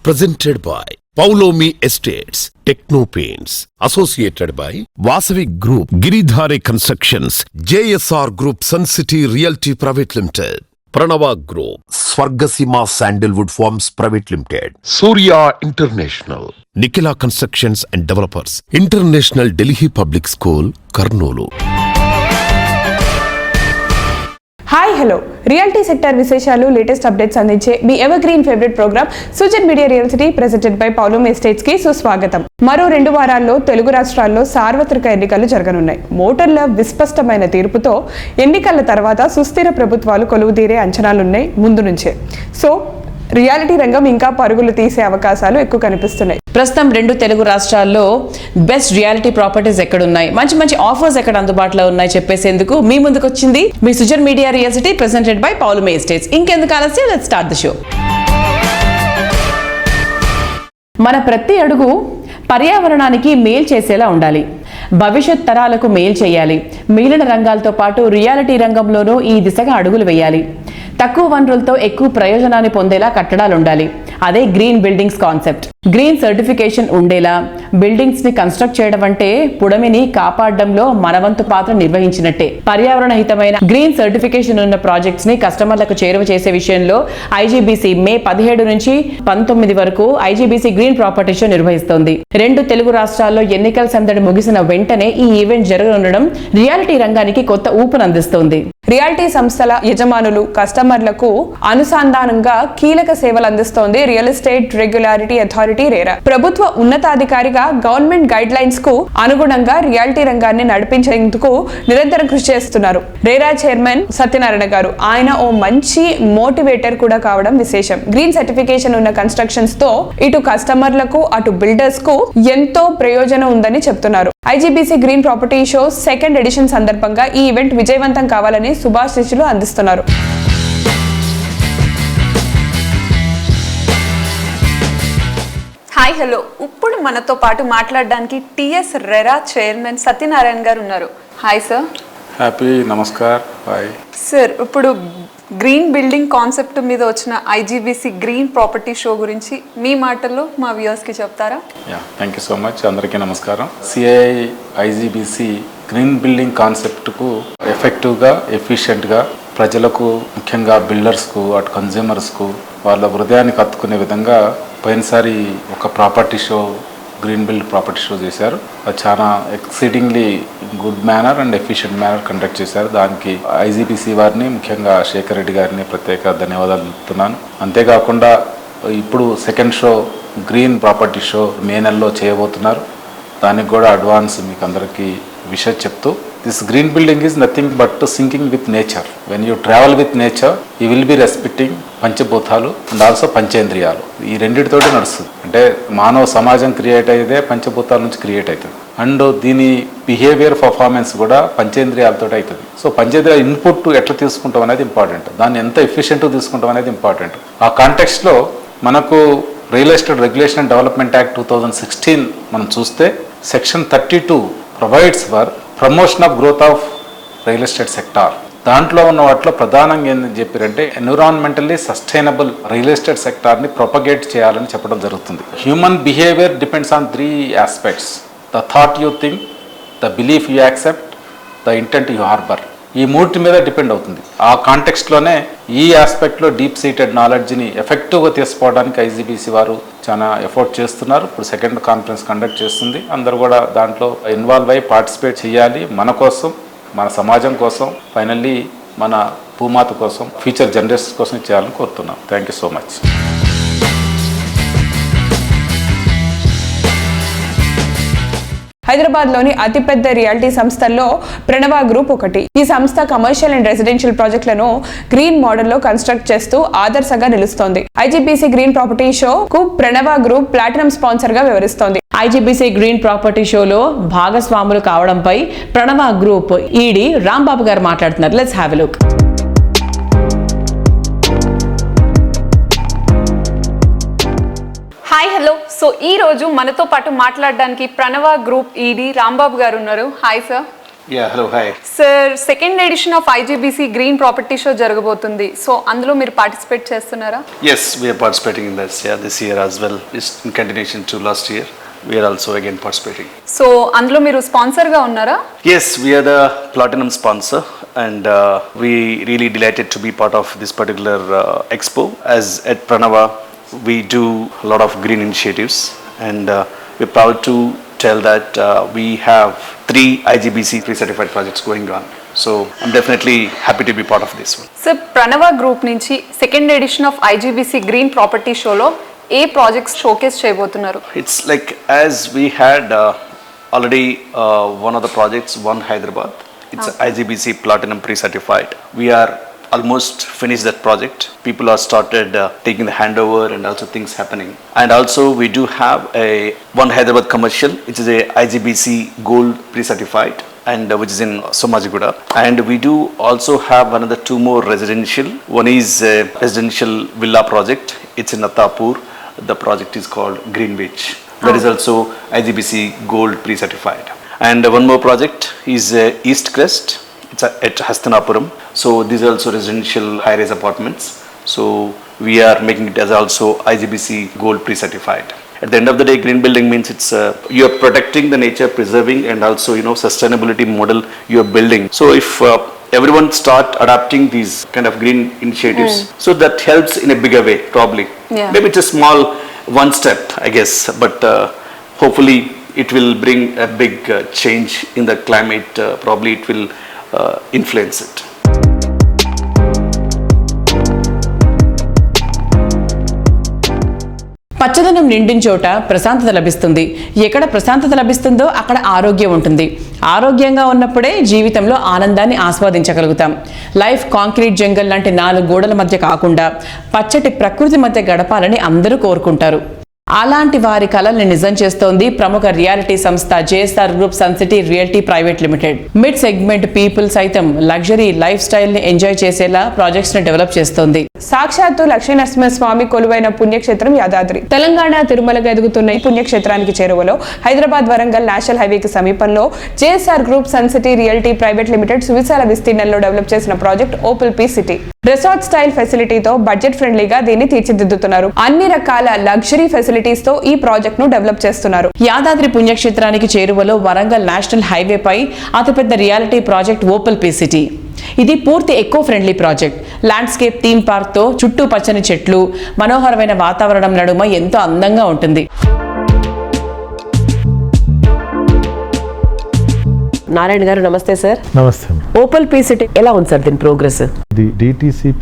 presented by Paulomi Estates, Techno Paints, associated by Vasavi Group, Giridhare Constructions, JSR Group, Sun City Realty Private Limited, Pranava Group, Swargasima Sandalwood Farms Private Limited, Surya International, Nikila Constructions and Developers, International Delhi Public School, Karnoolu. Hi hello reality sector విశేషాలు latest updates అందించే మీ ever green favourite programme Sujan media real city presented by Paulomi estates కి సుస్వాగతం. మరో 2 వారాల్లో తెలుగు రాష్ట్రాల్లో సార్వత్రిక ఎన్నికలు జరగనున్నాయి. ఓటర్ల విస్పష్టమైన తీర్పుతో ఎన్నికల తర్వాత సుస్థిర ప్రభుత్వాలు కొలువుదీరే అంచనాలున్నాయి ముందు నుంచే. సో రియాలిటీ రంగం ఇంకా పరుగులు తీసే అవకాశాలు ఎక్కువ కనిపిస్తున్నాయి. ప్రస్తుతం 2 తెలుగు రాష్ట్రాల్లో బెస్ట్ రియాలిటీ ప్రాపర్టీస్ ఎక్కడున్నాయి, మంచి మంచి ఆఫర్స్ ఎక్కడ అందుబాటులో ఉన్నాయి చెప్పేసేందుకు మీ ముందుకు వచ్చింది మీ Sujan media real city presented by Paulomi estates. ఇంకెందుకు ఆలస్యం, లెట్స్ స్టార్ట్ ది షో. మన ప్రతి అడుగు పర్యావరణానికి మేలు చేసేలా ఉండాలి, భవిష్యత్ తరాలకు మేలు చేయాలి. మిగిలిన రంగాలతో పాటు రియాలిటీ రంగంలోనూ ఈ దిశగా అడుగులు వేయాలి. తక్కువ వనరులతో ఎక్కువ ప్రయోజనాన్ని పొందేలా కట్టడాలు ఉండాలి. అదే green buildings concept. Green certification ఉండేలా బిల్డింగ్స్ ని కన్స్ట్రక్ట్ చేయడం అంటే పుడమిని కాపాడడంలో మనవంతు పాత్ర నిర్వహించినట్టే. పర్యావరణ హితమైన గ్రీన్ సర్టిఫికేషన్ ఉన్న ప్రాజెక్ట్స్ ని కస్టమర్లకు చేరువ చేసే విషయంలో ఐజీబీసీ మే 17 నుంచి 19 వరకు ఐజీబీసీ గ్రీన్ ప్రాపర్టీ షో నిర్వహిస్తోంది. 2 తెలుగు రాష్ట్రాల్లో ఎన్నికల సందడి ముగిసిన వెంటనే ఈ ఈవెంట్ జరగనుండడం రియాలిటీ రంగానికి కొత్త ఊపునందిస్తోంది. రియాలిటీ సంస్థల యజమానులు కస్టమర్లకు అనుసంధానంగా కీలక సేవలు అందిస్తోంది real estate regularity authority RERA. ప్రభుత్వ ఉన్నతాధికారిగా గవర్నమెంట్ గైడ్ లైన్స్ కు అనుగుణంగా రియాలిటీ రంగాన్ని నడిపించేందుకు నిరంతరం కృషి చేస్తున్నారు రేరా చైర్మన్ సత్యనారాయణ గారు. ఆయన ఓ మంచి మోటివేటర్ కూడా కావడం విశేషం. గ్రీన్ సర్టిఫికేషన్ ఉన్న కన్స్ట్రక్షన్స్ తో ఇటు కస్టమర్లకు అటు బిల్డర్స్ కు ఎంతో ప్రయోజనం ఉందని చెప్తున్నారు. IGBC green property show 2nd edition సందర్భంగా ఈ ఈవెంట్ విజయవంతం కావాలని శుభాశీస్సులు అందిస్తున్నారు. హాయ్ హలో, ఇప్పుడు మనతో పాటు మాట్లాడడానికి టిఎస్ రెరా చైర్మన్ సత్యనారాయణ గారు ఉన్నారు. Hi sir. Happy namaskar. Hi sir. ఇప్పుడు గ్రీన్ బిల్డింగ్ కాన్సెప్ట్ మీద వచ్చిన ఐజీబీసీ గ్రీన్ ప్రాపర్టీ షో గురించి మీ మాటల్లో మా వ్యూవర్స్ కి చెప్తారా? Thank you so much. అందరికీ నమస్కారం. సిఐ ఐజీబీసీ గ్రీన్ బిల్డింగ్ కాన్సెప్ట్కు ఎఫెక్టివ్గా ఎఫిషియెంట్గా ప్రజలకు, ముఖ్యంగా బిల్డర్స్కు, అటు కన్జ్యూమర్స్కు వాళ్ళ హృదయానికి హత్తుకునే విధంగా పోయినసారి ఒక property show, green build property show చేశారు. అది చాలా exceedingly good manner and efficient manner conduct చేశారు. దానికి ఐజీబీసీ వారిని, ముఖ్యంగా శేఖర్ రెడ్డి గారిని ప్రత్యేక ధన్యవాదాలు తెలుపుతున్నాను. అంతేకాకుండా ఇప్పుడు 2nd show green property show May నెలలో చేయబోతున్నారు. దానికి కూడా అడ్వాన్స్ మీకు అందరికీ విషయం చెప్తూ, this green building is nothing but sinking with nature. When you travel with nature you will be respecting పంచభూతాలు అండ్ ఆల్సో పంచేంద్రియాలు. ఈ రెండింటితోటి నడుస్తుంది. అంటే మానవ సమాజం క్రియేట్ అయ్యేదే పంచభూతాల నుంచి క్రియేట్ అవుతుంది. అండ్ దీని బిహేవియర్ పర్ఫార్మెన్స్ కూడా పంచేంద్రియాలతో అవుతుంది. సో పంచేంద్రియాల ఇన్పుట్ ఎట్లా తీసుకుంటాం అనేది ఇంపార్టెంట్, దాన్ని ఎంత ఎఫిషియెంట్గా తీసుకుంటాం అనేది ఇంపార్టెంట్. ఆ కాంటెక్స్ట్లో మనకు real estate regulation and development act 2016 మనం చూస్తే section 32 provides for promotion of growth of real estate sector. దాంట్లో ఉన్న వాటిలో ప్రధానంగా ఏంటని చెప్పారంటే ఎన్విరాన్మెంటల్లీ సస్టైనబుల్ రియల్ ఎస్టేట్ సెక్టార్ని ప్రొపగేట్ చేయాలని చెప్పడం జరుగుతుంది. Human behaviour depends on 3 aspects: the thought you think, the belief you accept, the intent you harbour. ఈ 3 మీద డిపెండ్ అవుతుంది. ఆ కాంటెక్స్ట్లోనే ఈ ఆస్పెక్ట్లో డీప్ సీటెడ్ నాలెడ్జ్ని ఎఫెక్టివ్గా తీసుకోవడానికి ఐజీబీసీ వారు చాలా ఎఫర్ట్ చేస్తున్నారు. ఇప్పుడు 2nd కాన్ఫరెన్స్ కండక్ట్ చేస్తుంది. అందరూ కూడా దాంట్లో ఇన్వాల్వ్ అయ్యి పార్టిసిపేట్ చేయాలి. మన కోసం, మన సమాజం కోసం, ఫైనల్లీ మన భూమాత కోసం, ఫ్యూచర్ జనరేషన్స్ కోసం చేయాలని కోరుతున్నాం. Thank you so much. Hyderabad లోని అతిపెద్ద రియాలిటీ సంస్థల్లో ప్రణవ గ్రూప్ ఒకటి. ఈ సంస్థ కమర్షియల్ అండ్ రెసిడెన్షియల్ ప్రాజెక్టులను గ్రీన్ మోడల్ లో కన్స్ట్రక్ట్ చేస్తూ ఆదర్శంగా నిలుస్తోంది. ఐజీబీసీ గ్రీన్ ప్రాపర్టీ షో కు ప్రణవ గ్రూప్ ప్లాటినం స్పాన్సర్ గా వ్యవహరిస్తోంది. ఐజీబీసీ గ్రీన్ ప్రాపర్టీ షోలో భాగస్వాములు కావడంపై ప్రణవ గ్రూప్ ఈడీ రాంబాబు గారు మాట్లాడుతున్నారు. Let's have a look. Hi hello. So ఈ రోజు మనతో పాటు మాట్లాడడానికి ప్రణవ గ్రూప్ ఈడీ రాంబాబు గారు ఉన్నారు. Hi sir. Yeah, hello, hi. Sir second edition of IGBC green property show జరగబోతుంది. సో అందులో మీరు పార్టిసిపేట్ చేస్తున్నారా? Yes, we are participating in this, this year as well. It's in continuation to last year. We are also again participating. So అందులో మీరు స్పాన్సర్గా ఉన్నారా? Yes, we are the platinum sponsor and we really delighted to be part of this particular expo. As at Pranava, we do a lot of green initiatives and we're proud to tell that we have 3 IGBC pre-certified projects going on. So I'm definitely happy to be part of this one. Sir Pranava group నుంచి second edition of IGBC green property షోలో ఏ projects showcase చేయబోతున్నారు? It's like as we had already one of the projects, One Hyderabad. It's IGBC Platinum pre-certified. We are almost finished that project. People are started taking the handover and also things happening. And also we do have a One Hyderabad commercial, which is a IGBC Gold pre-certified and which is in Somajiguda. And we do also have another 2 more residential. One is a residential villa project. It's in Attapur. The project is called Greenwich. That is also IGBC Gold pre-certified. And one more project is East Crest. It's at Hastanapuram. So these are also residential high-rise apartments. So we are making it as also IGBC Gold pre-certified. At the end of the day, green building means it's you are protecting the nature, preserving, and also sustainability model you are building. So if everyone start adapting these kind of green initiatives, so that helps in a bigger way probably. Yeah. Maybe it's a small one step, I guess, but hopefully it will bring a big change in the climate. Probably it will influence it. పచ్చదనం నిండిన చోట ప్రశాంతత లభిస్తుంది. ఎక్కడ ప్రశాంతత లభిస్తుందో అక్కడ ఆరోగ్యం ఉంటుంది. ఆరోగ్యంగా ఉన్నప్పుడే జీవితంలో ఆనందాన్ని ఆస్వాదించగలుగుతాం. లైఫ్ కాంక్రీట్ జంగల్ లాంటి 4 గోడల మధ్య కాకుండా పచ్చటి ప్రకృతి మధ్య గడపాలని అందరూ కోరుకుంటారు. అలాంటి వారి కలల్ని నిజం చేస్తోంది ప్రముఖ రియాలిటీ సంస్థ JSR group sun city realty private limited. Mid segment people సైతం లగ్జరీ లైఫ్ స్టైల్ ని ఎంజాయ్ చేసేలా ప్రాజెక్ట్స్ ని డెవలప్ చేస్తోంది. సాక్షాత్తు లక్ష్మీనరసింహస్వామి కొలువైన పుణ్యక్షేత్రం యాదాద్రి. తెలంగాణ తిరుమలగా ఎదుగుతున్న ఈ పుణ్యక్షేత్రానికి చేరువలో హైదరాబాద్ వరంగల్ నేషనల్ హైవేకి సమీపంలో JSR group sun city realty private limited సువిశాల విస్తీర్ణంలో డెవలప్ చేసిన ప్రాజెక్ట్ ఓపుల్ పీ సిటీ. రిసార్ట్ స్టైల్ ఫెసిలిటీతో బడ్జెట్ ఫ్రెండ్లీగా దీన్ని తీర్చిదిద్దుతున్నారు. అన్ని రకాల లగ్జరీ ఫెసిలిటీస్ తో ఈ ప్రాజెక్ట్ ను డెవలప్ చేస్తున్నారు. యాదాద్రి పుణ్యక్షేత్రానికి చేరువలో వరంగల్ నేషనల్ హైవే పై అతిపెద్ద రియాలిటీ ప్రాజెక్ట్ ఓపుల్ పీ సిటీ. ఇది పూర్తి eco friendly project. Landscape theme park తో చుట్టూ పచ్చని చెట్లు, మనోహరమైన వాతావరణం నడుమ ఎంతో అందంగా ఉంటుంది. నారాయణ గారు నమస్తే సార్. నమస్తే. ఓపుల్ పీ సిటీ ఎలా ఉంది సార్ దీని ప్రోగ్రెస్? DTCP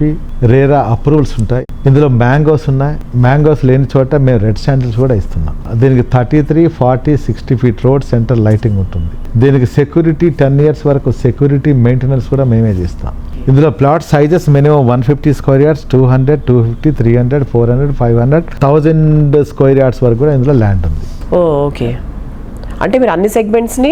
రేరా అప్రూవల్స్ ఉంటాయి. ఇందులో మ్యాంగోస్ ఉన్నాయి. మ్యాంగోస్ లేని చోట మేము రెడ్ శాండిల్స్ కూడా ఇస్తున్నాం. దీనికి 33, 40, 60 ఫీట్ రోడ్ సెంటర్ లైటింగ్ ఉంటుంది. దీనికి సెక్యూరిటీ 10 years వరకు సెక్యూరిటీ మెయింటెనెన్స్ కూడా మేమే చేస్తాం. ఇందులో plot sizes minimum 150 square yards, 200, 250, 300, 400, 500, 1000 square yards వరకు కూడా ఇందులో ల్యాండ్ ఉంది. ఓకే, అంటే మీరు అన్ని సెగ్మెంట్స్ ని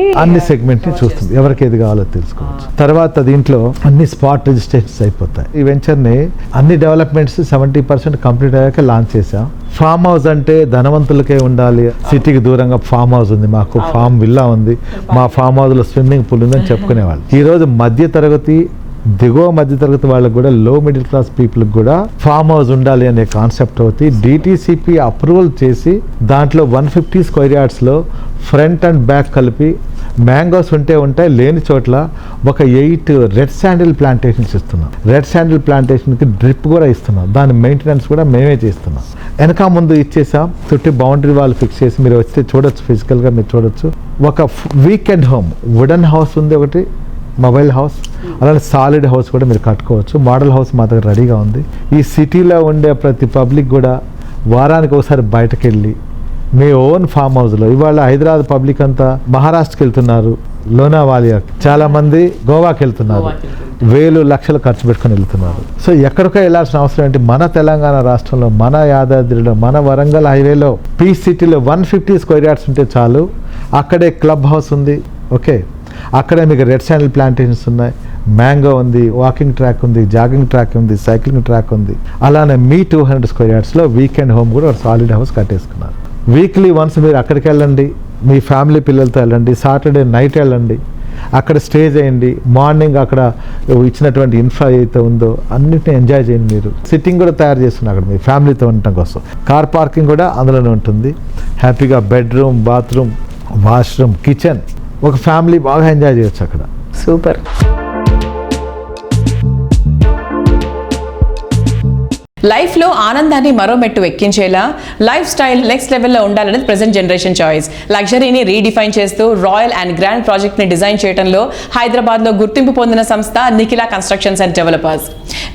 చూస్తుంది. ఎవరికి ఏది కావాలో తెలుసుకోవచ్చు. తర్వాత దీంట్లో అన్ని స్పాట్ రిజిస్ట్రేషన్స్ అయిపోతాయి. ఈ వెంచర్ ని అన్ని డెవలప్మెంట్స్ 70% కంప్లీట్ అయ్యాక లాంచ్ చేసాం. ఫామ్ హౌస్ అంటే ధనవంతులకే ఉండాలి. సిటీకి దూరంగా ఫామ్ హౌస్ ఉంది, మాకు ఫామ్ విల్లా ఉంది, మా ఫామ్ హౌస్ లో స్విమ్మింగ్ పూల్ ఉందని చెప్పుకునేవాళ్ళు. ఈ రోజు మధ్య తరగతి, దిగువ మధ్య తరగతి వాళ్ళకు కూడా, లో మిడిల్ క్లాస్ పీపుల్కి కూడా ఫామ్ హౌస్ ఉండాలి అనే కాన్సెప్ట్ అవుతుంది. DTCP అప్రూవల్ చేసి దాంట్లో 150 స్క్వేర్ యార్డ్స్లో ఫ్రంట్ అండ్ బ్యాక్ కలిపి మ్యాంగోస్ ఉంటాయి, లేని చోట్ల ఒక 8 రెడ్ శాండిల్ ప్లాంటేషన్స్ ఇస్తున్నాం. రెడ్ శాండిల్ ప్లాంటేషన్కి డ్రిప్ కూడా ఇస్తున్నాం. దాని మెయింటెనెన్స్ కూడా మేమే చేస్తున్నాం. వెనక ముందు ఇచ్చేసాం. చుట్టూ బౌండరీ వాల్ ఫిక్స్ చేసి మీరు వస్తే చూడొచ్చు, ఫిజికల్గా మీరు చూడొచ్చు. ఒక వీకెండ్ హోమ్, వుడెన్ హౌస్ ఉంది ఒకటి, మొబైల్ హౌస్, అలానే సాలిడ్ హౌస్ కూడా మీరు కట్టుకోవచ్చు. మోడల్ హౌస్ మా దగ్గర రెడీగా ఉంది. ఈ సిటీలో ఉండే ప్రతి పబ్లిక్ కూడా వారానికి ఒకసారి బయటకు వెళ్ళి మీ ఓన్ ఫామ్ హౌస్లో, ఇవాళ హైదరాబాద్ పబ్లిక్ అంతా మహారాష్ట్రకి వెళ్తున్నారు, లోనావాలియా, చాలా మంది గోవాకి వెళ్తున్నారు, 1000 లక్షలు ఖర్చు పెట్టుకుని వెళ్తున్నారు. సో ఎక్కడికో వెళ్ళాల్సిన అవసరం ఏంటి? మన తెలంగాణ రాష్ట్రంలో, మన యాదాద్రిలో, మన వరంగల్ హైవేలో పీ సిటీలో 150 స్క్వేర్ యార్డ్స్ ఉంటే చాలు. అక్కడే క్లబ్ హౌస్ ఉంది, ఓకే, అక్కడే మీకు రెడ్ శాండిల్ ప్లాంటేషన్స్ ఉన్నాయి, మ్యాంగో ఉంది, వాకింగ్ ట్రాక్ ఉంది, జాగింగ్ ట్రాక్ ఉంది, సైక్లింగ్ ట్రాక్ ఉంది. అలానే మీ 200 స్క్వేర్ యార్డ్స్లో వీకెండ్ హోమ్ కూడా సాలిడ్ హౌస్ కట్టేసుకున్నారు. వీక్లీ వన్స్ మీరు అక్కడికి వెళ్ళండి, మీ ఫ్యామిలీ పిల్లలతో వెళ్ళండి, సాటర్డే నైట్ వెళ్ళండి. అక్కడ స్టే చేయండి, మార్నింగ్ అక్కడ ఇచ్చినటువంటి ఇన్ఫ్రా ఏదైతే ఉందో అన్నిటిని ఎంజాయ్ చేయండి. మీరు సిట్టింగ్ కూడా తయారు చేస్తున్నారు అక్కడ మీ ఫ్యామిలీతో ఉండటం కోసం. కార్ పార్కింగ్ కూడా అందులోనే ఉంటుంది. హ్యాపీగా బెడ్రూమ్, బాత్రూమ్, వాష్రూమ్, కిచెన్, ఒక ఫ్యామిలీ బాగా ఎంజాయ్ చేయొచ్చు అక్కడ. సూపర్. లైఫ్లో ఆనందాన్ని మరో మెట్టు ఎక్కించేలా లైఫ్ స్టైల్ నెక్స్ట్ లెవెల్లో ఉండాలనేది ప్రెసెంట్ జనరేషన్ చాయిస్. లగ్జరీని రీడిఫైన్ చేస్తూ రాయల్ అండ్ గ్రాండ్ ప్రాజెక్ట్ని డిజైన్ చేయడంలో హైదరాబాద్లో గుర్తింపు పొందిన సంస్థ నిఖిలా కన్స్ట్రక్షన్స్ అండ్ డెవలపర్స్.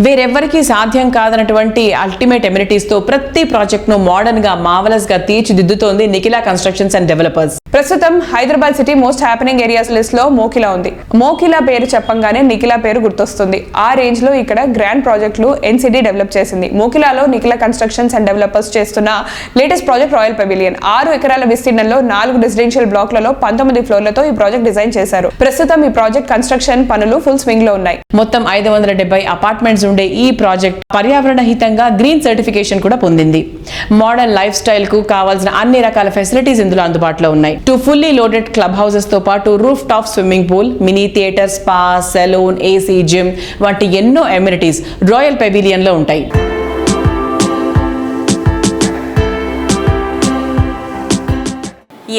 వేరెవ్వరికీ సాధ్యం కాదన్నటువంటి అల్టిమేట్ ఎమ్యూనిటీస్తో ప్రతి ప్రాజెక్ట్ను మోడర్న్గా, మార్వలస్గా తీర్చిదిద్దుతోంది నిఖిలా కన్స్ట్రక్షన్స్ అండ్ డెవలపర్స్. ప్రస్తుతం Hyderabad city most happening areas list లో మోకిలా ఉంది. మోకిలా పేరు చెప్పంగానే నిఖిలా పేరు గుర్తొస్తుంది. ఆ రేంజ్ లో ఇక్కడ గ్రాండ్ ప్రాజెక్టులు ఎన్సిడి డెవలప్ చేసింది. మోకిలాలో నిఖిలా కన్స్ట్రక్షన్స్ అండ్ డెవలపర్స్ చేస్తున్న లేటెస్ట్ ప్రాజెక్ట్ రాయల్ పెవిలియన్. 6 ఎకరాల విస్తీర్ణంలో 4 రెసిడెన్షియల్ బ్లాక్లలో 19 ఫ్లోర్లతో ఈ ప్రాజెక్ట్ డిజైన్ చేశారు. ప్రస్తుతం ఈ ప్రాజెక్ట్ కన్స్ట్రక్షన్ పనులు ఫుల్ స్వింగ్ లో ఉన్నాయి. మొత్తం 570 అపార్ట్మెంట్స్ ఉండే ఈ ప్రాజెక్ట్ పర్యావరణ హితంగా గ్రీన్ సర్టిఫికేషన్ కూడా పొందింది. మోడర్న్ లైఫ్ స్టైల్ కు కావాల్సిన అన్ని రకాల ఫెసిలిటీస్ ఇందులో అందుబాటులో ఉన్నాయి. 2 ఫుల్లీ లోడెడ్ క్లబ్ హౌసెస్ తో పాటు roof top swimming pool, mini theatre, spa, salon, AC gym వంటి ఎన్నో ఎమ్యూనిటీస్ రాయల్ పెవిలియన్ లో ఉంటాయి.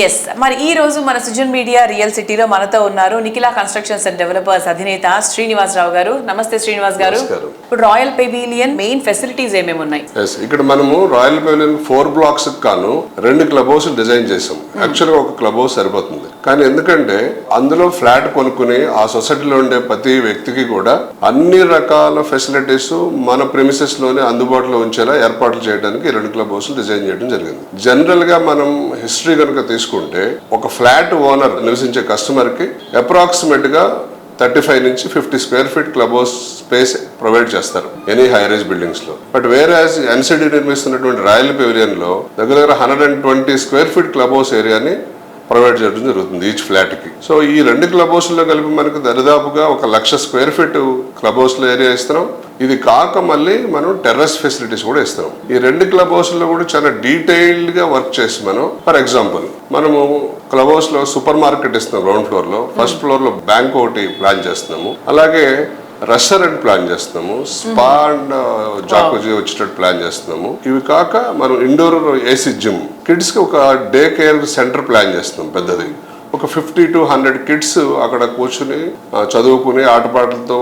ఎస్, మరి ఈ రోజు మన సుజన్ మీడియా రియల్ సిటీలో మనతో ఉన్నారు నిఖిలా కన్స్ట్రక్షన్స్ అండ్ డెవలపర్స్ అధినేత శ్రీనివాసరావు గారు. నమస్తే శ్రీనివాస్ గారు. ఇప్పుడు రాయల్ పెవిలియన్ మెయిన్ ఫెసిలిటీస్ ఏమేమి ఉన్నాయి? ఇక్కడ మనము రాయల్ పెవిలియన్ 4 బ్లాక్స్ కాను 2 క్లబ్ హౌస్ డిజైన్ చేసాం. యాక్చువల్ గా ఒక క్లబ్ హౌస్ సరిపోతుంది, కానీ ఎందుకంటే అందులో ఫ్లాట్ కొనుక్కుని ఆ సొసైటీలో ఉండే ప్రతి వ్యక్తికి కూడా అన్ని రకాల ఫెసిలిటీస్ మన ప్రెమిసెస్ లోనే అందుబాటులో ఉంచేలా ఏర్పాట్లు చేయడానికి 2 క్లబ్ హౌస్ డిజైన్ చేయడం జరిగింది. జనరల్ గా మనం హిస్టరీ కనుక తీసుకుంటే ఒక ఫ్లాట్ ఓనర్ నివసించే కస్టమర్ కి అప్రాక్సిమేట్ గా 35 నుంచి 50 square feet club house space provide చేస్తారు ఎనీ హై రైజ్ బిల్డింగ్స్ లో. But whereas NCD నిర్మిస్తున్నటువంటి royal pavilion లో దగ్గర 120 స్క్వేర్ ఫీట్ క్లబ్ హౌస్ ఏరియాని ప్రొవైడ్ చేయడం జరుగుతుంది ఈచ్ ఫ్లాట్ కి. సో ఈ 2 క్లబ్ హౌస్లో కలిపి మనకు దరిదాపుగా 1,00,000 స్క్వేర్ ఫీట్ క్లబ్ హౌస్ లో ఏరియా ఇస్తున్నాం. ఇది కాక మళ్ళీ మనం టెర్రస్ ఫెసిలిటీస్ కూడా ఇస్తున్నాం. ఈ 2 క్లబ్ హౌస్లో కూడా చాలా డీటెయిల్డ్ గా వర్క్ చేసి మనం ఫర్ ఎగ్జాంపుల్ మనము క్లబ్ హౌస్ లో సూపర్ మార్కెట్ ఇస్తున్నాం గ్రౌండ్ ఫ్లోర్ లో, ఫస్ట్ ఫ్లోర్ లో బ్యాంక్ ఒకటి ప్లాన్ చేస్తున్నాము, అలాగే రెస్టారెంట్ ప్లాన్ చేస్తున్నాము, స్పా అండ్ జాకుజీ వచ్చేటట్టు ప్లాన్ చేస్తున్నాము. ఇవి కాక మనం ఇండోర్ ఏసీ జిమ్, కిడ్స్ కి ఒక డే కేర్ సెంటర్ ప్లాన్ చేస్తున్నాం పెద్దది. ఒక 50 to 100 కిడ్స్ అక్కడ కూర్చుని చదువుకుని ఆటపాటలతో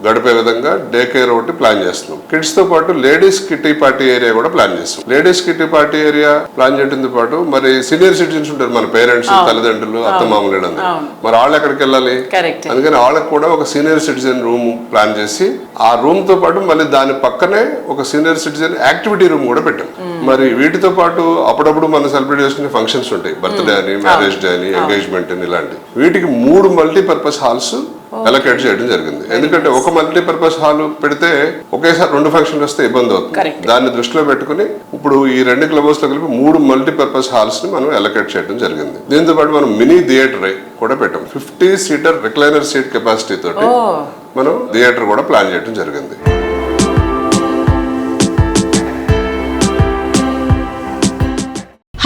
గడిపే విధంగా డే కేర్ ఒకటి ప్లాన్ చేస్తున్నాం. కిడ్స్ తో పాటు లేడీస్ కిటీ పార్టీ ఏరియా కూడా ప్లాన్ చేస్తాం. Ladies kitty party area plan చేయడంతో పాటు మరి సీనియర్ సిటిజన్స్ ఉంటారు, మన పేరెంట్స్, తల్లిదండ్రులు, అత్తమామలు, మరి వాళ్ళు ఎక్కడికి వెళ్ళాలి, అందుకని వాళ్ళకి కూడా ఒక సీనియర్ సిటిజన్ రూమ్ ప్లాన్ చేసి ఆ రూమ్ తో పాటు మళ్ళీ దాని పక్కనే ఒక సీనియర్ సిటిజన్ యాక్టివిటీ రూమ్ కూడా పెట్టాం. మరి వీటితో పాటు అప్పుడప్పుడు మనం సెలబ్రేట్ చేసుకునే ఫంక్షన్స్ ఉంటాయి, బర్త్డే అని, మ్యారేజ్ డే అని, ఎంగేజ్మెంట్ అని, ఇలాంటి వీటికి 3 మల్టీపర్పస్ హాల్స్ అలొకేట్ చేయడం జరిగింది. ఎందుకంటే ఒక మల్టీపర్పస్ హాల్ పెడితే ఒకేసారి 2 ఫంక్షన్లు వస్తే ఇబ్బంది అవుతుంది. దాన్ని దృష్టిలో పెట్టుకుని ఇప్పుడు ఈ 2 క్లబ్ హౌస్ లో కలిపి 3 మల్టీపర్పస్ హాల్స్ ని మనం అలొకేట్ చేయడం జరిగింది. దీంతో పాటు మనం మినీ థియేటర్ కూడా పెట్టాం. 50 సీటర్ రిక్లైనర్ సీట్ కెపాసిటీ తోటి మనం థియేటర్ కూడా ప్లాన్ చేయడం జరిగింది.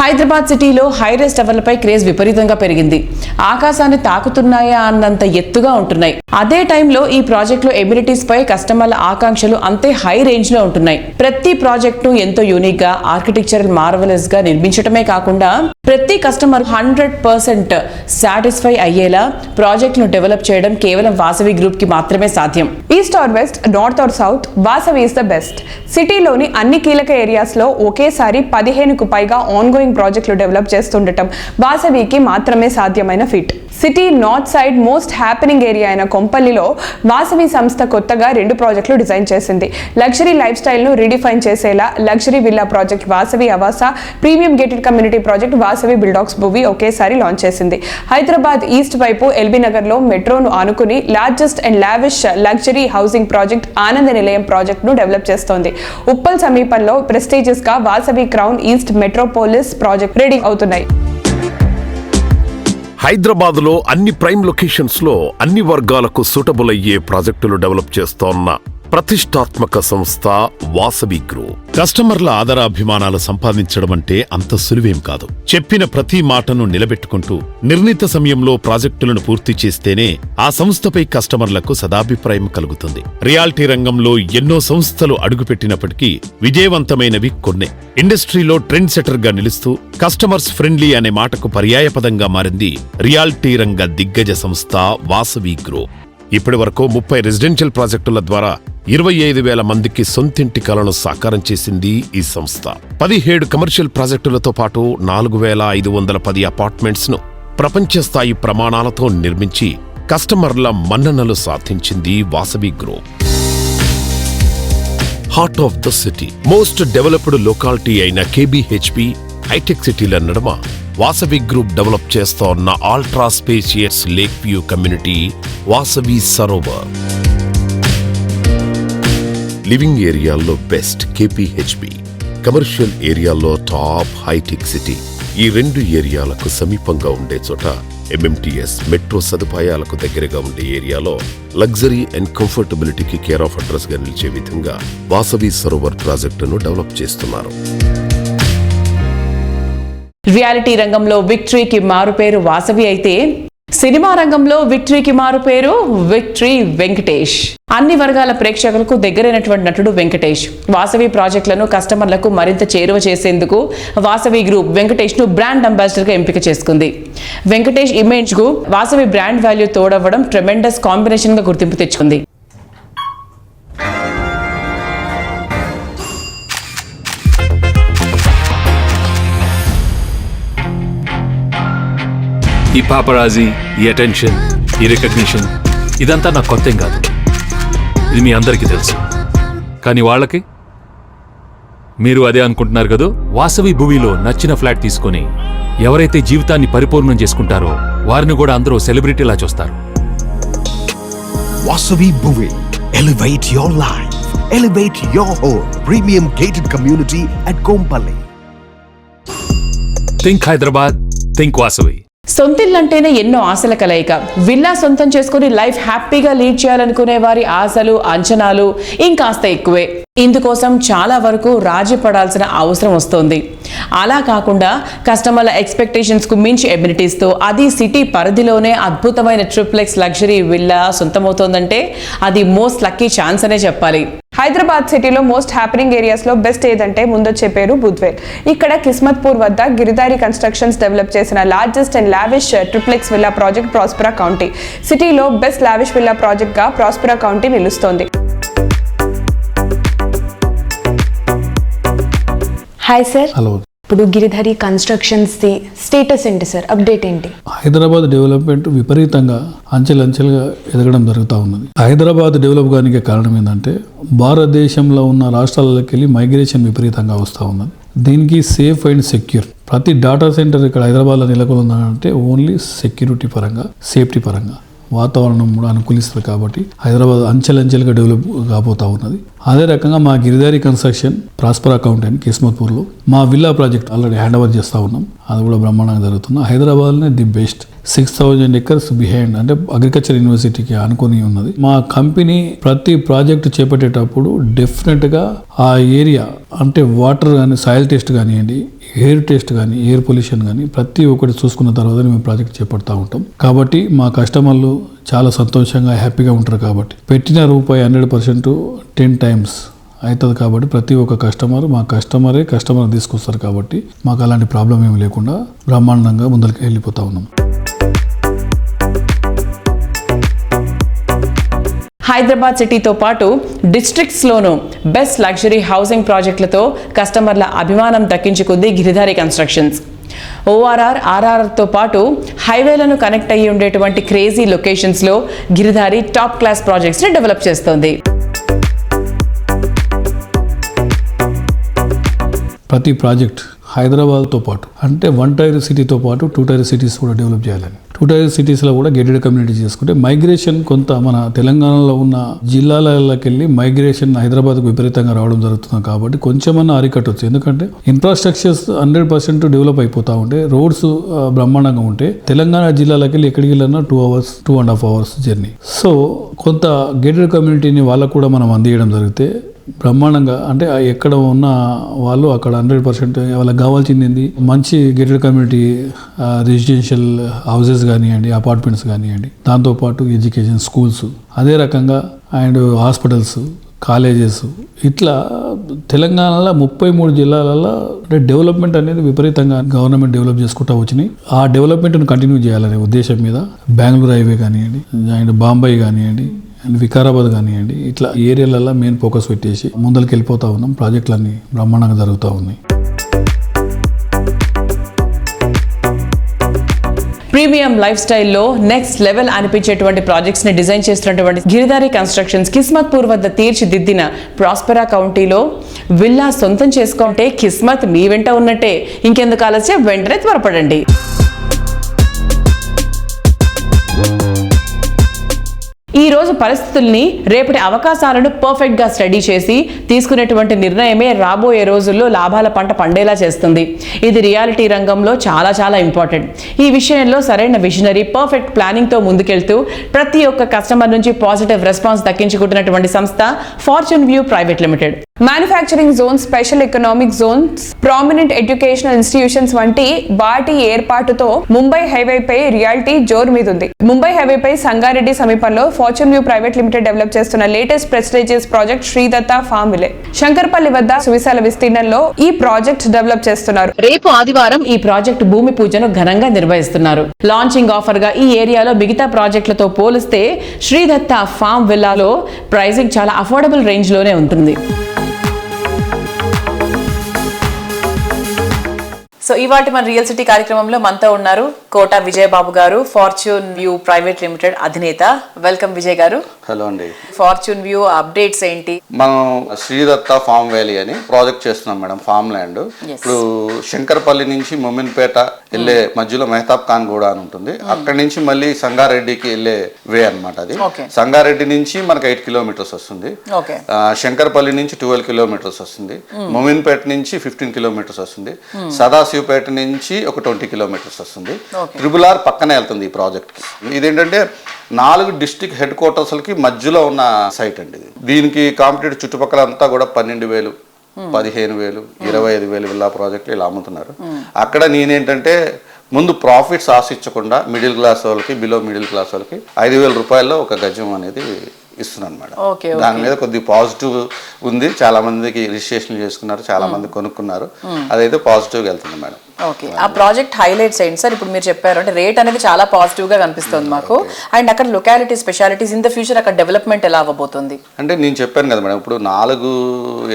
హైదరాబాద్ సిటీలో హైరైజ్ టవర్లపై క్రేజ్ విపరీతంగా పెరిగింది. ఆకాశాన్ని తాకుతున్నాయా అన్నంత ఎత్తుగా ఉంటున్నాయి. అదే టైంలో ఈ ప్రాజెక్టులో ఎమ్యూనిటీస్ పై కస్టమర్ల ఆకాంక్షలు అంతే హై రేంజ్ లో ఉంటున్నాయి. ప్రతి ప్రాజెక్ట్ ను ఎంతో యూనిక్ గా, ఆర్కిటెక్చరల్ మార్వెలస్ గా నిర్మించడమే కాకుండా ప్రతి కస్టమర్ 100% సాటిస్ఫై అయ్యేలా ప్రాజెక్ట్ ను డెవలప్ చేయడం కేవలం వాసవి గ్రూప్ కి మాత్రమే సాధ్యం. East or west, north or south, Vasavi is the best. సిటీలోని అన్ని కీలక ఏరియాస్ లో ఒకేసారి 15కు పైగా ఆన్గోయింగ్ ప్రాజెక్టులు డెవలప్ చేస్తుండటం వాసవికి మాత్రమే సాధ్యమైన feat. City north side most happening area అయిన కొంపల్లిలో వాసవి సంస్థ కొత్తగా 2 ప్రాజెక్టులు డిజైన్ చేసింది. లగ్జరీ లైఫ్ స్టైల్ ను రీడిఫైన్ చేసేలా luxury villa project Vasavi Avasa, premium gated community project Vasavi బిల్డాక్స్ భూవి ఒకేసారి లాంచ్ చేసింది. హైదరాబాద్ ఈస్ట్ వైపు ఎల్బీ నగర్ లో మెట్రోను ఆనుకుని largest and lavish luxury housing project Ananda Nilayam project ను డెవలప్ చేస్తోంది. ఉప్పల్ సమీపంలో ప్రెస్టీజియస్ గా Vasavi crown east Metropolis project ready అవుతున్నాయి. హైదరాబాద్ లో అన్ని ప్రైమ్ లొకేషన్స్ లో అన్ని వర్గాలకు సూటబుల్ అయ్యే ప్రాజెక్టులు డెవలప్ చేస్తోన్న ప్రతిష్టాత్మక సంస్థ వాసవి గ్రూప్. కస్టమర్ల ఆదరాభిమానాలు సంపాదించడం అంటే అంత సులువేం కాదు. చెప్పిన ప్రతి మాటను నిలబెట్టుకుంటూ నిర్ణీత సమయంలో ప్రాజెక్టులను పూర్తి చేస్తేనే ఆ సంస్థపై కస్టమర్లకు సదాభిప్రాయం కలుగుతుంది. రియాలిటీ రంగంలో ఎన్నో సంస్థలు అడుగుపెట్టినప్పటికీ విజయవంతమైనవి కొన్నే. ఇండస్ట్రీలో ట్రెండ్ సెటర్ గా నిలుస్తూ కస్టమర్స్ ఫ్రెండ్లీ అనే మాటకు పర్యాయపదంగా మారింది రియాలిటీ రంగ దిగ్గజ సంస్థ వాసవి గ్రూప్. ఇప్పటి వరకు 30 రెసిడెన్షియల్ ప్రాజెక్టుల ద్వారా 25,000 మందికి సొంతింటి కలను సాకారం చేసింది ఈ సంస్థ. 17 కమర్షియల్ ప్రాజెక్టులతో పాటు 4,510 అపార్ట్మెంట్స్ ను ప్రపంచ స్థాయి ప్రమాణాలతో నిర్మించి కస్టమర్ల మన్ననలు సాధించింది Vasavi group. Heart of the city, most developed locality అయిన కేబీహెచ్పి హైటెక్ సిటీల నడుమ వాసవి గ్రూప్ డెవలప్ చేస్తోన్న ultra spacious lake view community Vasavi Sarovar. Living ఏరియాల్లో బెస్ట్ కేపీహెచ్పి, కమర్షియల్ ఏరియాల్లో టాప్ హైటెక్ సిటీ. ఈ 2 ఏరియాలకు సమీపంగా ఉండే చోట ఎంఎంటీఎస్ మెట్రో సదుపాయాలకు దగ్గరగా ఉండే ఏరియాలో లగ్జరీ అండ్ కంఫర్టబిలిటీకి కేర్ ఆఫ్ అడ్రస్ గా నిలిచే విధంగా వాసవి సరోవర్ ప్రాజెక్టును డెవలప్ చేస్తున్నారు. రియాలిటీ రంగంలో విక్టరీకి మారుపేరు వాసవి అయితే సినిమా రంగంలో విక్టరీకి మారుపేరు విక్టరీ వెంకటేష్. అన్ని వర్గాల ప్రేక్షకులకు దగ్గరైనటువంటి నటుడు వెంకటేష్. వాసవి ప్రాజెక్టులను కస్టమర్లకు మరింత చేరువ చేసేందుకు వాసవి గ్రూప్ వెంకటేష్ ను బ్రాండ్ అంబాసిడర్ గా ఎంపిక చేసుకుంది. వెంకటేష్ ఇమేజ్ కు వాసవి బ్రాండ్ వాల్యూ తోడవ్వడం ట్రెమెండస్ కాంబినేషన్ గా గుర్తింపు తెచ్చుకుంది. ఈ పాపరాజీ, ఈ అటెన్షన్, ఈ రికగ్నిషన్ ఇదంతా నాకు కొత్తేం కాదు. ఇది మీ అందరికీ తెలుసు. కానీ వాళ్ళకి మీరు అదే అనుకుంటున్నారు కదా. వాసవి భూమిలో నచ్చిన ఫ్లాట్ తీసుకొని ఎవరైతే జీవితాన్ని పరిపూర్ణం చేసుకుంటారో వారిని కూడా అందరూ సెలబ్రిటీలా చూస్తారు. Vasavi Bhuvi. Elevate your life. Elevate your home. Premium gated community at Kompally. Think Hyderabad, think Vasavi. సొంతిల్లంటేనే ఎన్నో ఆశల కలయిక. విల్లా సొంతం చేసుకుని లైఫ్ హ్యాపీగా లీడ్ చేయాలనుకునే వారి ఆశలు, అంచనాలు ఇంకాస్త ఎక్కువే. ఇందుకోసం చాలా వరకు రాజీ పడాల్సిన అవసరం వస్తోంది. అలా కాకుండా కస్టమర్ల ఎక్స్పెక్టేషన్స్ కు మించి ఎమ్యూనిటీస్ తో అది సిటీ పరిధిలోనే అద్భుతమైన ట్రిప్లెక్స్ లగ్జరీ విల్లా సొంతమవుతోందంటే అది మోస్ట్ లక్కీ ఛాన్స్ అనే చెప్పాలి. హైదరాబాద్ సిటీలో మోస్ట్ హ్యాపెనింగ్ ఏరియాస్ లో బెస్ట్ ఏదంటే ముందొచ్చే పేరు బుద్వేల్. ఇక్కడ కిస్మత్పూర్ వద్ద గిరిధారి కన్స్ట్రక్షన్స్ డెవలప్ చేసిన largest and lavish triplex villa project Prospera county. సిటీలో బెస్ట్ లావిష్ విల్లా ప్రాజెక్ట్ గా ప్రాస్పెరా కౌంటీ నిలుస్తోంది. Hi sir. హలో. ఇప్పుడు గిరిధారి కన్స్ట్రక్షన్స్ ది స్టేటస్ ఏంటి సార్, అప్డేట్ ఏంటి? హైదరాబాద్ డెవలప్మెంట్ విపరీతంగా అంచెలంచెలుగా ఎదగడం జరుగుతూ ఉన్నది. హైదరాబాద్ డెవలప్ కానికి కారణం ఏంటంటే భారతదేశంలో ఉన్న రాష్ట్రాలకి వెళ్ళి మైగ్రేషన్ విపరీతంగా వస్తూ ఉన్నది. దీనికి సేఫ్ అండ్ సెక్యూర్ ప్రతి డాటా సెంటర్ ఇక్కడ హైదరాబాద్లో నెలకొందంటే ఓన్లీ సెక్యూరిటీ పరంగా, సేఫ్టీ పరంగా వాతావరణం కూడా అనుకూలిస్తుంది. కాబట్టి హైదరాబాద్ అంచెలంచెలుగా డెవలప్ కాబోతూ ఉన్నది. అదే రకంగా మా గిరిధారి కన్స్ట్రక్షన్ ప్రాస్పెరా కౌంటీ అని కిస్మత్పూర్లో మా villa project already hand over చేస్తూ ఉన్నాం. అది కూడా బ్రహ్మాండంగా జరుగుతుంది. హైదరాబాద్లోనే ది బెస్ట్ 6,000 acres బిహైండ్ అంటే అగ్రికల్చర్ యూనివర్సిటీకి అనుకుని ఉన్నది. మా కంపెనీ ప్రతి ప్రాజెక్ట్ చేపట్టేటప్పుడు డెఫినెట్గా ఆ ఏరియా అంటే వాటర్ కానీ, సాయిల్ టెస్ట్ కానివ్వండి, ఎయిర్ టెస్ట్ కానీ, ఎయిర్ పొల్యూషన్ కానీ ప్రతి ఒక్కటి చూసుకున్న తర్వాత మేము ప్రాజెక్ట్ చేపడతా ఉంటాం. కాబట్టి మా కస్టమర్లు చాలా సంతోషంగా, హ్యాపీగా ఉంటారు. కాబట్టి పెట్టిన రూపాయి 100% 10 times అవుతుంది. కాబట్టి ప్రతి ఒక్క కస్టమర్ మా కస్టమర్ తీసుకొస్తారు. కాబట్టి మాకు అలాంటి ప్రాబ్లం ఏమి లేకుండా బ్రహ్మాండంగా ముందరికి వెళ్ళిపోతా ఉన్నాం. హైదరాబాద్ సిటీతో పాటు డిస్ట్రిక్ట్స్లోనూ బెస్ట్ లగ్జరీ హౌసింగ్ ప్రాజెక్టులతో కస్టమర్ల అభిమానం దక్కించుకుంది గిరిధారి కన్స్ట్రక్షన్స్. ఓఆర్ఆర్, ఆర్ఆర్తో పాటు హైవేలను కనెక్ట్ అయ్యి ఉండేటువంటి క్రేజీ లొకేషన్స్లో గిరిధారి టాప్ క్లాస్ ప్రాజెక్ట్స్ని డెవలప్ చేస్తోంది. ప్రతి ప్రాజెక్ట్ హైదరాబాద్తో పాటు అంటే 1 tier సిటీతో పాటు 2 tier సిటీస్ కూడా డెవలప్ చేయాలని. 2 55 సిటీస్లో కూడా గేటెడ్ కమ్యూనిటీ చేసుకుంటే మైగ్రేషన్ కొంత మన తెలంగాణలో ఉన్న జిల్లాలకి వెళ్ళి మైగ్రేషన్ హైదరాబాద్కు విపరీతంగా రావడం జరుగుతుంది కాబట్టి కొంచెమన్నా అరికట్టవచ్చు. ఎందుకంటే ఇన్ఫ్రాస్ట్రక్చర్స్ 100% డెవలప్ అయిపోతూ ఉంటే, రోడ్స్ బ్రహ్మాండంగా ఉంటే తెలంగాణ జిల్లాలకి వెళ్ళి ఎక్కడికి వెళ్ళినా 2 hours 2.5 hours జర్నీ. సో కొంత గేటెడ్ కమ్యూనిటీని వాళ్ళకు కూడా మనం అందియడం జరిగితే బ్రహ్మాండంగా, అంటే ఎక్కడ ఉన్న వాళ్ళు అక్కడ 100% వాళ్ళకి కావాల్సింది ఏంది, మంచి గేటెడ్ కమ్యూనిటీ రెసిడెన్షియల్ హౌసెస్ కానివ్వండి, అపార్ట్మెంట్స్ కానివ్వండి, దాంతోపాటు ఎడ్యుకేషన్, స్కూల్స్, అదే రకంగా అండ్ హాస్పిటల్స్, కాలేజెస్, ఇట్లా తెలంగాణలో 33 జిల్లాలలో అంటే డెవలప్మెంట్ అనేది విపరీతంగా గవర్నమెంట్ డెవలప్ చేసుకుంటూ వచ్చినాయి. ఆ డెవలప్మెంట్ను కంటిన్యూ చేయాలనే ఉద్దేశం మీద బెంగళూరు హైవే కానివ్వండి, అండ్ బాంబే కానివ్వండి, అండ్ వికారాబాద్ కానివ్వండి, ఇట్లా ఏరియాలలో మెయిన్ ఫోకస్ పెట్టేసి ముందరికి వెళ్ళిపోతూ ఉన్నాం. ప్రాజెక్టులన్నీ బ్రహ్మాండంగా జరుగుతూ ఉన్నాయి. ప్రీమియం లైఫ్ స్టైల్లో నెక్స్ట్ లెవెల్ అనిపించేటువంటి ప్రాజెక్ట్స్ ని డిజైన్ చేస్తున్నటువంటి గిరిధారి కన్స్ట్రక్షన్స్ కిస్మత్పూర్ వద్ద తీర్చిదిద్దిన ప్రాస్పెరా కౌంటీలో విల్లా సొంతం చేసుకుంటే కిస్మత్ మీ వెంట ఉన్నట్టే. ఇంకెందుకు ఆలస్యం, వెంటనే త్వరపడండి. ఈ రోజు పరిస్థితుల్ని, రేపటి అవకాశాలను పర్ఫెక్ట్ గా స్టడీ చేసి తీసుకునేటువంటి నిర్ణయమే రాబోయే రోజుల్లో లాభాల పంట పండేలా చేస్తుంది. ఇది రియాలిటీ రంగంలో చాలా చాలా ఇంపార్టెంట్. ఈ విషయంలో సరైన విజనరీ, పర్ఫెక్ట్ ప్లానింగ్ తో ముందుకెళ్తూ ప్రతి ఒక్క కస్టమర్ నుంచి పాజిటివ్ రెస్పాన్స్ దక్కించుకుంటున్నటువంటి సంస్థ fortune view private limited. Manufacturing zone, special economic zones, prominent educational institutions వంటి వాటి ఏర్పాటుతో ముంబై హైవేపై రియాలిటీ జోరు మీదుంది. ముంబై హైవేపై సంగారెడ్డి సమీపంలో fortune view private limited develop చేస్తున్న latest prestigious project Sridatta farm ville. Shankarpalli వద్ద సువిశాల విస్తీర్ణంలో ఈ ప్రాజెక్ట్ డెవలప్ చేస్తున్నారు. రేపు ఆదివారం ఈ ప్రాజెక్టు భూమి పూజను ఘనంగా నిర్వహిస్తున్నారు. లాంచింగ్ ఆఫర్ గా ఈ ఏరియాలో మిగతా ప్రాజెక్టులతో పోలిస్తే శ్రీదత్త ఫామ్ విల్లాలో ప్రైసింగ్ చాలా అఫోర్డబుల్ రేంజ్ లోనే ఉంటుంది. సో ఇవాటి మన రియల్ సిటీ కార్యక్రమంలో మనతో ఉన్నారు కోట విజయబాబు గారు, ఫార్చ్యూన్ వ్యూ ప్రైవేట్ లిమిటెడ్ అధినేత. వెల్కమ్ విజయ్ గారు. హలో అండి. ఫార్చ్యూన్ వ్యూ అప్డేట్స్ ఏంటి? మనం శ్రీదత్త ఫామ్ వ్యాలీ అని ప్రాజెక్ట్ చేస్తున్నాం మేడం, ఫామ్ ల్యాండ్. ఇప్పుడు శంకర్పల్లి నుంచి మొమిన్పేట వెళ్ళే మధ్యలో మెహతాబ్ ఖాన్ గూడ అని ఉంటుంది. అక్కడి నుంచి మళ్ళీ సంగారెడ్డికి వెళ్ళే వే అనమాట. అది సంగారెడ్డి నుంచి మనకు 8 kilometers వస్తుంది. శంకర్పల్లి నుంచి 12 kilometers వస్తుంది. మొమిన్పేట నుంచి 15 kilometers వస్తుంది. సదాశివపేట నుంచి ఒక 20 kilometers వస్తుంది. RRR పక్కనే వెళ్తుంది ఈ ప్రాజెక్ట్ కి. ఇదేంటంటే 4 డిస్ట్రిక్ట్ హెడ్ క్వార్టర్స్లకి మధ్యలో ఉన్న సైట్ అండి ఇది. దీనికి కాంపిటేటివ్ చుట్టుపక్కల అంతా కూడా 12,000, 15,000, 25,000 విల్లా ప్రాజెక్టులు ఇలా అమ్ముతున్నారు. అక్కడ నేనేంటంటే ముందు ప్రాఫిట్స్ ఆశించకుండా మిడిల్ క్లాస్ వాళ్ళకి, బిలో మిడిల్ క్లాస్ వాళ్ళకి 5,000 రూపాయల్లో ఒక గజం అనేది ఇస్తున్నాను మేడం. దాని మీద కొద్దిగా పాజిటివ్ ఉంది. చాలా మందికి రిజిస్ట్రేషన్ చేసుకున్నారు, చాలా మంది కొనుక్కున్నారు. అదైతే పాజిటివ్గా వెళ్తుంది మేడం. ఓకే, ఆ ప్రాజెక్ట్ హైలైట్స్ ఏంటి సార్? ఇప్పుడు మీరు చెప్పారు అంటే రేట్ అనేది చాలా పాజిటివ్ గా కనిపిస్తుంది మాకు. అండ్ అక్కడ locality specialities in the future అక్కడ డెవలప్మెంట్ ఎలా అవ్వబోతుంది? అంటే నేను చెప్పాను కదా మేడం, ఇప్పుడు 4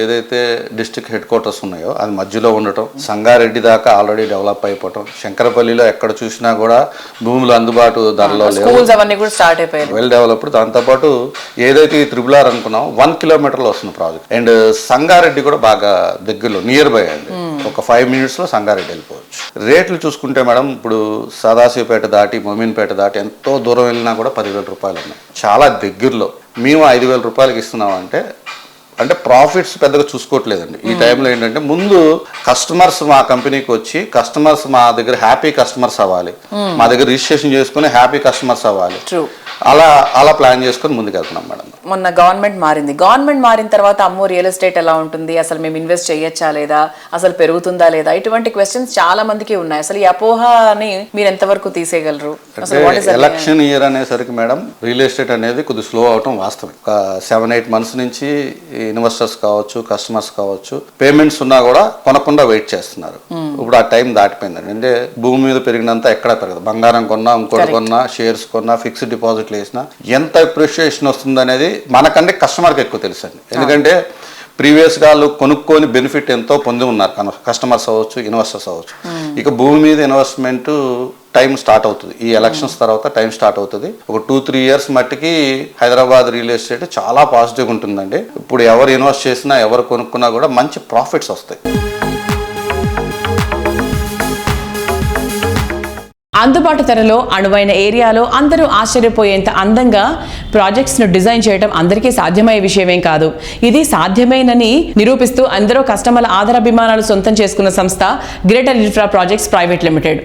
ఏదైతే డిస్ట్రిక్ట్ హెడ్ క్వార్టర్స్ ఉన్నాయో అది మధ్యలో ఉండటం, సంగారెడ్డి దాకా ఆల్రెడీ డెవలప్ అయిపోవటం, శంకరపల్లిలో ఎక్కడ చూసినా కూడా భూములు అందుబాటు ధరలో లేవు, స్కూల్స్ అవన్నీ కూడా స్టార్ట్ అయిపోయాయి, వెల్ డెవలప్డ్. దాంతోపాటు ఏదైతే RRR అనుకున్నాం 1 kilometerలో వస్తుంది ప్రాజెక్ట్. అండ్ సంగారెడ్డి కూడా బాగా దగ్గరలో, నియర్ బై అండి. ఒక 5 minutesలో సంగారెడ్డి వెళ్ళిపోవచ్చు. రేట్లు చూసుకుంటే మేడం, ఇప్పుడు సదాశివపేట దాటి మొమిన్పేట దాటి ఎంతో దూరం వెళ్ళినా కూడా 10,000 రూపాయలు ఉన్నాయి. చాలా దగ్గరలో మేము 5,000 రూపాయలకి ఇస్తున్నామంటే అంటే ప్రాఫిట్స్ పెద్దగా చూసుకోవట్లేదండి. ఈ టైంలో ఏంటంటే ముందు కస్టమర్స్ మా కంపెనీకి వచ్చి, కస్టమర్స్ మా దగ్గర హ్యాపీ కస్టమర్స్ అవ్వాలి, మా దగ్గర రిజిస్ట్రేషన్ చేసుకుని హ్యాపీ కస్టమర్స్ అవ్వాలి. అలా ప్లాన్ చేసుకుని ముందుకు వెళ్తున్నాం మేడం. మొన్న గవర్నమెంట్ మారింది. గవర్నమెంట్ మారిన తర్వాత అమ్మో రియల్ ఎస్టేట్ ఎలా ఉంటుంది, అసలు మేము ఇన్వెస్ట్ చేయొచ్చా లేదా, అసలు పెరుగుతుందా లేదా, ఇటువంటి క్వశ్చన్స్ చాలా మందికి ఉన్నాయి. అసలు ఈ అపోహని మీరు ఎంతవరకు తీసేయగలరు? ఎలక్షన్ ఇయర్ అనేసరికి మేడం రియల్ ఎస్టేట్ అనేది కొద్దిగా స్లో అవటం వాస్తవం. ఒక 7-8 months నుంచి ఇన్వెస్టర్స్ కావచ్చు, కస్టమర్స్ కావచ్చు, పేమెంట్స్ ఉన్నా కూడా కొనకుండా వెయిట్ చేస్తున్నారు. ఇప్పుడు ఆ టైం దాటిపోయిందండి. అంటే భూమి మీద పెరిగినంత ఎక్కడ పెరగదు. బంగారం కొన్నా, ఇంకోటి కొన్నా, షేర్స్ కొన్నా, ఫిక్స్డ్ డిపాజిట్ వేసినా ఎంత అప్రిషియేషన్ వస్తుంది అనేది మనకంటే కస్టమర్కి ఎక్కువ తెలుసు అండి. ఎందుకంటే ప్రీవియస్గా వాళ్ళు కొనుక్కొని బెనిఫిట్ ఎంతో పొంది ఉన్నారు, కస్టమర్స్ అవ్వచ్చు, ఇన్వెస్టర్స్ అవ్వచ్చు. ఇక భూమి మీద ఇన్వెస్ట్మెంట్ టైం స్టార్ట్ అవుతుంది. ఈ ఎలక్షన్స్ తర్వాత టైం స్టార్ట్ అవుతుంది. ఒక 2-3 years మట్టికి హైదరాబాద్ రియల్ ఎస్టేట్ చాలా పాజిటివ్గా ఉంటుందండి. ఇప్పుడు ఎవరు ఇన్వెస్ట్ చేసినా, ఎవరు కొనుక్కున్నా కూడా మంచి ప్రాఫిట్స్ వస్తాయి. అందుబాటు ధరలో అనువైన ఏరియాలో అందరూ ఆశ్చర్యపోయేంత అందంగా ప్రాజెక్ట్స్ ను డిజైన్ చేయడం అందరికీ సాధ్యమయ్యే విషయమేం కాదు. ఇది సాధ్యమేనని నిరూపిస్తూ అందరూ కస్టమర్ల ఆదరాభిమానాలు సొంతం చేసుకున్న సంస్థ greater infra projects private limited.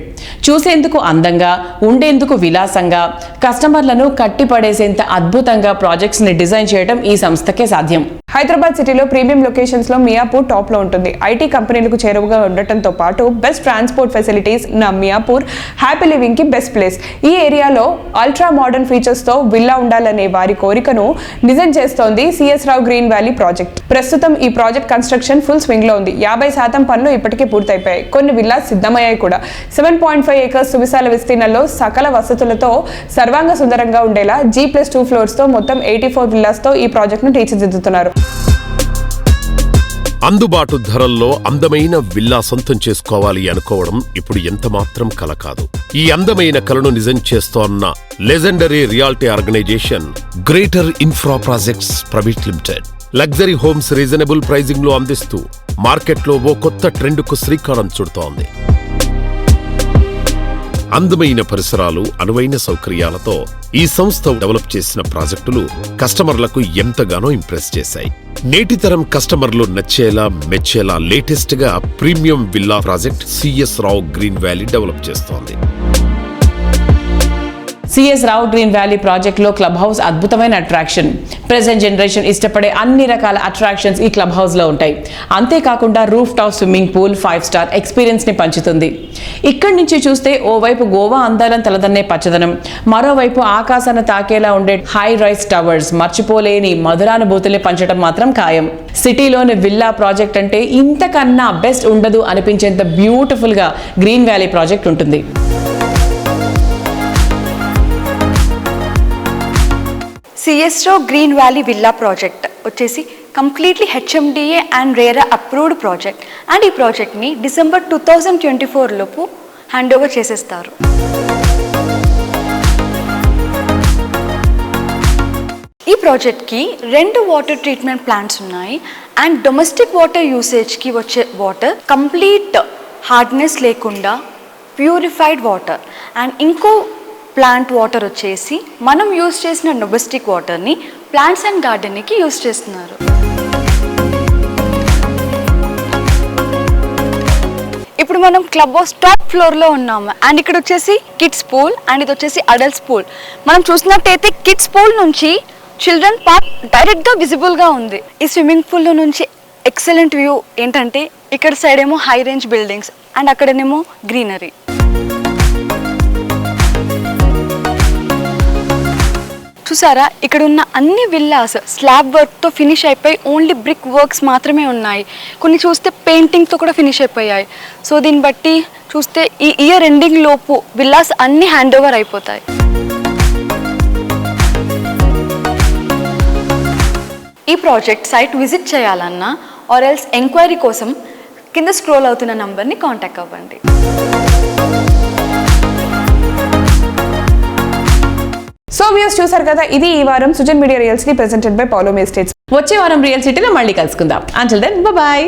చూసేందుకు అందంగా, ఉండేందుకు విలాసంగా, కస్టమర్లను కట్టిపడేసేంత అద్భుతంగా ప్రాజెక్ట్స్ ని డిజైన్ చేయడం ఈ సంస్థకే సాధ్యం. హైదరాబాద్ సిటీలో ప్రీమియం లొకేషన్స్ లో మియాపూర్ టాప్ లో ఉంటుంది. ఐటీ కంపెనీలకు చేరువగా ఉండటంతో పాటు బెస్ట్ ట్రాన్స్పోర్ట్ ఫెసిలిటీస్ ఉన్న మియాపూర్ హ్యాపీ లివింగ్ కి బెస్ట్ ప్లేస్. ఈ ఏరియాలో అల్ట్రా మోడర్న్ ఫీచర్స్ తో విల్లా ఉండాలనే వారి కోరికను నిజం చేస్తోంది సిఎస్ రావు గ్రీన్ వ్యాలీ ప్రాజెక్ట్. ప్రస్తుతం ఈ ప్రాజెక్ట్ కన్స్ట్రక్షన్ ఫుల్ స్వింగ్ లో ఉంది. 50% పనులు ఇప్పటికే పూర్తయిపోయాయి. కొన్ని విల్లాస్ సిద్ధమయ్యాయి కూడా. 7.5 ఏకర్స్ సువిశాల విస్తీర్ణంలో సకల వసతులతో సర్వాంగ సుందరంగా ఉండేలా G+2 ఫ్లోర్స్ తో మొత్తం 84 విల్లాస్ తో ఈ ప్రాజెక్ట్ ను తీర్చిదిద్దుతున్నారు. అందుబాటు ధరల్లో అందమైన విల్లా సొంతం చేసుకోవాలి అనుకోవడం ఇప్పుడు ఎంత మాత్రం కల కాదు. ఈ అందమైన కలను నిజం చేస్తోన్న legendary reality organisation greater infra projects private limited. Luxury homes reasonable pricing లో అందిస్తూ మార్కెట్లో ఓ కొత్త ట్రెండ్ కు శ్రీకారం చుడుతోంది. అందమైన పరిసరాలు, అనువైన సౌకర్యాలతో ఈ సంస్థ డెవలప్ చేసిన ప్రాజెక్టులు కస్టమర్లకు ఎంతగానో ఇంప్రెస్ చేశాయి. నేటి తరం కస్టమర్లు నచ్చేలా, మెచ్చేలా లేటెస్ట్ గా ప్రీమియం విల్లా ప్రాజెక్ట్ సిఎస్ రావు గ్రీన్ వ్యాలీ డెవలప్ చేస్తోంది. సిఎస్ రావు గ్రీన్ వ్యాలీ ప్రాజెక్ట్ లో క్లబ్ హౌస్ అద్భుతమైన అట్రాక్షన్. ప్రెజెంట్ జనరేషన్ ఇష్టపడే అన్ని రకాల అట్రాక్షన్స్ ఈ క్లబ్ హౌస్ లో ఉంటాయి. అంతేకాకుండా roof top swimming pool 5 star experience ని పంచుతుంది. ఇక్కడి నుంచి చూస్తే ఓవైపు గోవా అందాలను తలదన్నే పచ్చదనం, మరోవైపు ఆకాశాన్ని తాకేలా ఉండే హై రైస్ టవర్స్ మర్చిపోలేని మధురానుభూతుల్ని పంచడం మాత్రం ఖాయం. సిటీలోని విల్లా ప్రాజెక్ట్ అంటే ఇంతకన్నా బెస్ట్ ఉండదు అనిపించేంత బ్యూటిఫుల్ గా గ్రీన్ వ్యాలీ ప్రాజెక్ట్ ఉంటుంది. సిఎస్ రావు గ్రీన్ వ్యాలీ విల్లా ప్రాజెక్ట్ వచ్చేసి completely HMDA and RERA approved project. And ఈ ప్రాజెక్ట్ని డిసెంబర్ 2024 లోపు హ్యాండ్ ఓవర్ చేసేస్తారు. ఈ ప్రాజెక్ట్కి 2 వాటర్ ట్రీట్మెంట్ ప్లాంట్స్ ఉన్నాయి. అండ్ డొమెస్టిక్ వాటర్ యూసేజ్కి వచ్చే వాటర్ కంప్లీట్ హార్డ్నెస్ లేకుండా ప్యూరిఫైడ్ వాటర్. అండ్ ఇంకో ప్లాంట్ వాటర్ వచ్చేసి మనం యూజ్ చేసిన డొమెస్టిక్ వాటర్ని ప్లాంట్స్ అండ్ గార్డెన్కి యూజ్ చేస్తున్నారు. ఇప్పుడు మనం క్లబ్ హౌస్ టాప్ ఫ్లోర్లో ఉన్నాము. అండ్ ఇక్కడ వచ్చేసి కిడ్స్ పూల్ అండ్ ఇది వచ్చేసి అడల్ట్స్ పూల్. మనం చూసినట్టయితే కిడ్స్ పూల్ నుంచి చిల్డ్రన్ పార్క్ డైరెక్ట్గా విజిబుల్గా ఉంది. ఈ స్విమ్మింగ్ పూల్లో నుంచి ఎక్సలెంట్ వ్యూ ఏంటంటే ఇక్కడ సైడ్ ఏమో హై రేంజ్ బిల్డింగ్స్ అండ్ అక్కడనేమో గ్రీనరీ. చూసారా, ఇక్కడ ఉన్న అన్ని విల్లాస్ స్లాబ్ వర్క్తో ఫినిష్ అయిపోయి ఓన్లీ బ్రిక్ వర్క్స్ మాత్రమే ఉన్నాయి. కొన్ని చూస్తే పెయింటింగ్తో కూడా ఫినిష్ అయిపోయాయి. సో దీన్ని బట్టి చూస్తే ఈ ఇయర్ ఎండింగ్ లోపు విల్లాస్ అన్ని హ్యాండ్ ఓవర్ అయిపోతాయి. ఈ ప్రాజెక్ట్ సైట్ విజిట్ చేయాలన్నా ఆర్ ఎల్స్ ఎంక్వైరీ కోసం కింద స్క్రోల్ అవుతున్న నంబర్ని కాంటాక్ట్ అవ్వండి. సో వ్యూస్ చూసారు కదా, ఇది ఈ వారం Sujan media real city presented by Paulomi estates. వచ్చే వారం రియల్ సిటీలో మళ్ళీ కలుసుకుందాం. Until then by.